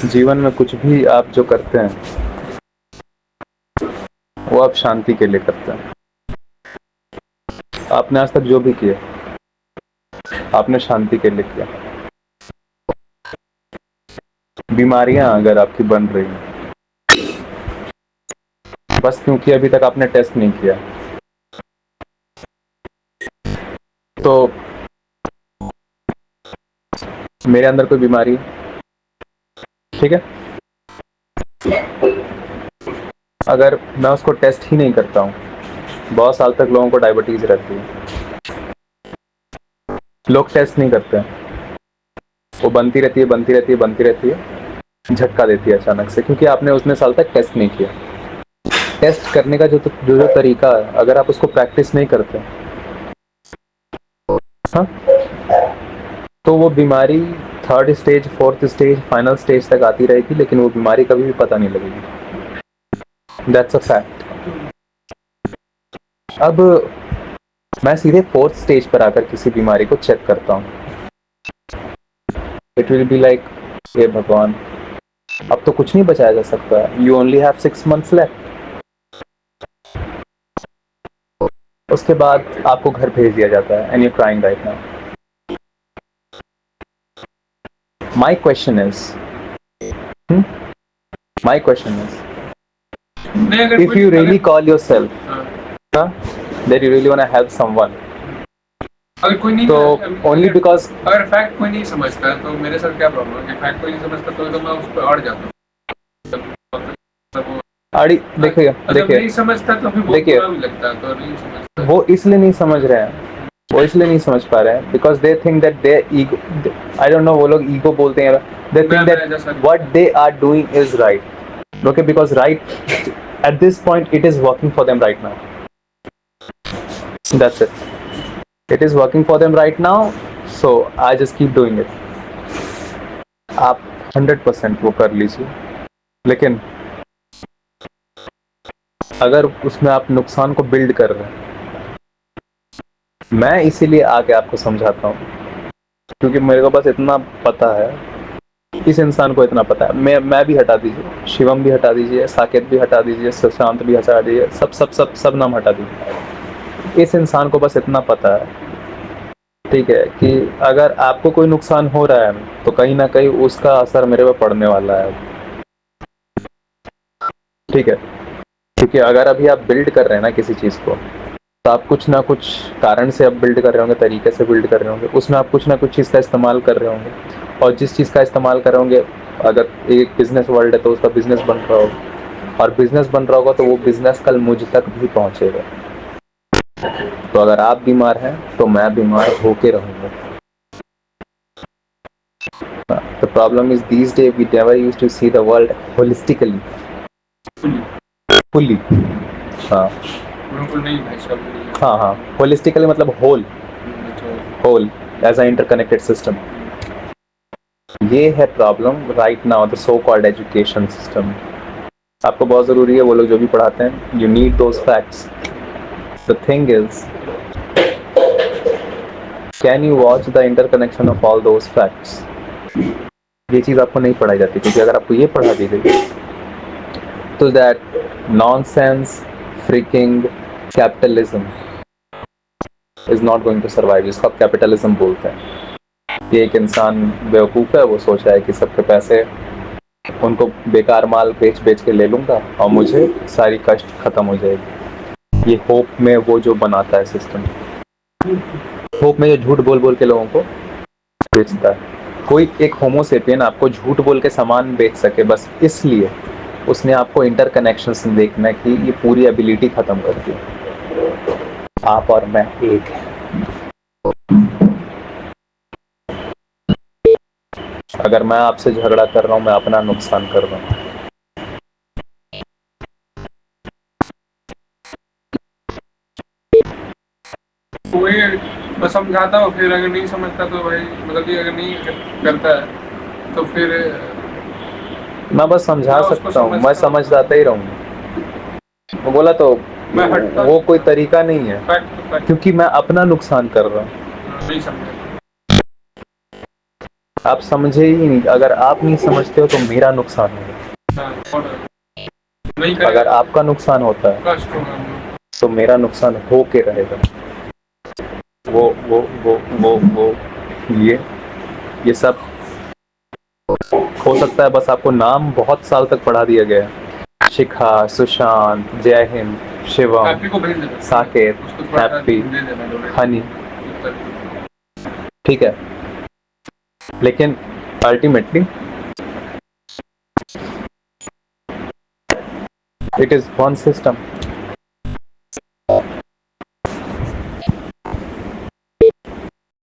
जीवन में कुछ भी आप जो करते हैं वो आप शांति के लिए करते हैं। आपने आज तक जो भी किया आपने शांति के लिए किया। बीमारियां अगर आपकी बन रही हैं बस क्योंकि अभी तक आपने टेस्ट नहीं किया, तो मेरे अंदर कोई बीमारी है, ठीक है, अगर मैं उसको टेस्ट ही नहीं करता हूँ, बहुत साल तक लोगों को डायबिटीज रहती है, लोग टेस्ट नहीं करते हैं, वो बनती रहती है बनती रहती है बनती रहती है, झटका देती है अचानक से, क्योंकि आपने उतने साल तक टेस्ट नहीं किया। टेस्ट करने का जो तरीका है, अगर आप उसको प्रैक्टिस नहीं करते, हाँ, तो वो बीमारी third stage, fourth stage, final stage तक आती रहेगी, लेकिन वो बीमारी कभी भी पता नहीं लगेगी। That's a fact. अब मैं सीधे फोर्थ स्टेज पर आकर किसी बीमारी को चेक करता हूँ, इट विल बी लाइक, हे भगवान, अब तो कुछ नहीं बचाया जा सकता, you only have 6 months left. उसके बाद आपको घर भेज दिया जाता है, and you crying right now. My question is if you really call yourself that you really want to help someone, अगर कोई नहीं तो only because अगर फैक्ट कोई नहीं समझता है तो मेरे साथ क्या प्रॉब्लम है कि फैक्ट कोई नहीं समझता तो मैं उस पर अड़ जाता हूँ। अड़ी देखिए नहीं समझता तो फिर देखिए बुरा भी लगता है, तो नहीं समझता। वो इसलिए नहीं समझ रहे हैं, वो इसलिए नहीं समझ पा रहे हैं because they think that they ego, I don't know, वो लोग ईगो बोलते हैं, they think that what they are doing is right. Okay, because right at this point it is working for them right now, that's it is working for them right now, so I just keep doing it। आप 100% वो कर लीजिए, लेकिन अगर उसमें आप नुकसान को बिल्ड कर रहे हैं, मैं इसीलिए आके आपको समझाता हूँ क्योंकि मेरे को बस इतना पता है, इस इंसान को इतना पता है, मैं भी हटा दीजिए, शिवम भी हटा दीजिए, साकेत भी हटा दीजिए, सुशांत भी हटा दीजिए, सब सब सब सब नाम हटा दीजिए, इस इंसान को बस इतना पता है, ठीक है, कि अगर आपको कोई नुकसान हो रहा है तो कहीं ना कहीं उसका असर मेरे पे पड़ने वाला है, ठीक है, क्योंकि अगर अभी आप बिल्ड कर रहे हैं ना किसी चीज़ को, तो आप कुछ ना कुछ कारण से आप बिल्ड कर रहे होंगे, तरीके से बिल्ड कर रहे होंगे, उसमें आप कुछ ना कुछ चीज़ का इस्तेमाल कर रहे होंगे, और जिस चीज़ का इस्तेमाल कर रहे होंगे, अगर एक बिजनेस वर्ल्ड है तो उसका बिजनेस बन रहा होगा, और बिजनेस बन रहा होगा तो वो बिजनेस कल मुझ तक भी पहुंचेगा। तो अगर आप बीमार हैं तो मैं बीमार होके रहूंगा। The problem is these days we never used to see the world holistically, fully। हाँ हाँ, holistically मतलब whole as an interconnected system। ये है problem right now, the so called education system. आपको बहुत ज़रूरी है वो लोग जो भी पढ़ाते हैं, you need those facts. The thing is, can you watch the interconnection of all those facts? ये चीज़ आपको नहीं पढ़ाई जाती, क्योंकि अगर आपको ये पढ़ा दी गई तो that nonsense freaking capitalism is not going to survive, जिसको आप कैपिटलिज्म बोलते हैं। ये एक इंसान बेवकूफ़ है, वो सोच रहा है कि सबके पैसे उनको बेकार माल बेच बेच के ले लूँगा और मुझे सारी कष्ट खत्म हो जाएगी। ये होप में वो जो बनाता है सिस्टम, होप में ये झूठ बोल बोल के लोगों को बेचता है। कोई एक होमोसेपियन आपको झूठ बोल के सामान बेच सके बस इसलिए उसने आपको इंटरकनेक्शंस देखने की ये पूरी एबिलिटी खत्म कर दी। आप और मैं एक है। अगर मैं आपसे झगड़ा कर रहा हूँ, मैं अपना नुकसान कर रहा हूँ। मैं समझाता हूँ, फिर अगर नहीं समझता तो भाई मतलब कि अगर नहीं करता है तो फिर मैं बस समझा सकता हूँ, मैं समझदाता ही रहूँगा। वो बोला तो वो कोई तरीका नहीं है, क्योंकि मैं अपना नुकसान कर रहा हूँ। नहीं समझा आप समझे ही नहीं, अगर आप नहीं समझते हो तो मेरा नुकसान होगा, हाँ, और नहीं करेगा अगर तो आपका नुकसान होता है कष्ट होगा हम लोग। तो मेरा नुकसान हो के रहेगा। वो ये सब हो सकता है, बस आपको नाम बहुत साल तक पढ़ा दिया गया है, शिखा, सुशांत, जय हिंद, शिवम, हैप्पी को भेज देना, साकेत, उसको थोड़ा सा हैप्पी, दे देना donate। हनी, उत्तर। ठीक है, लेकिन ultimately it is one system.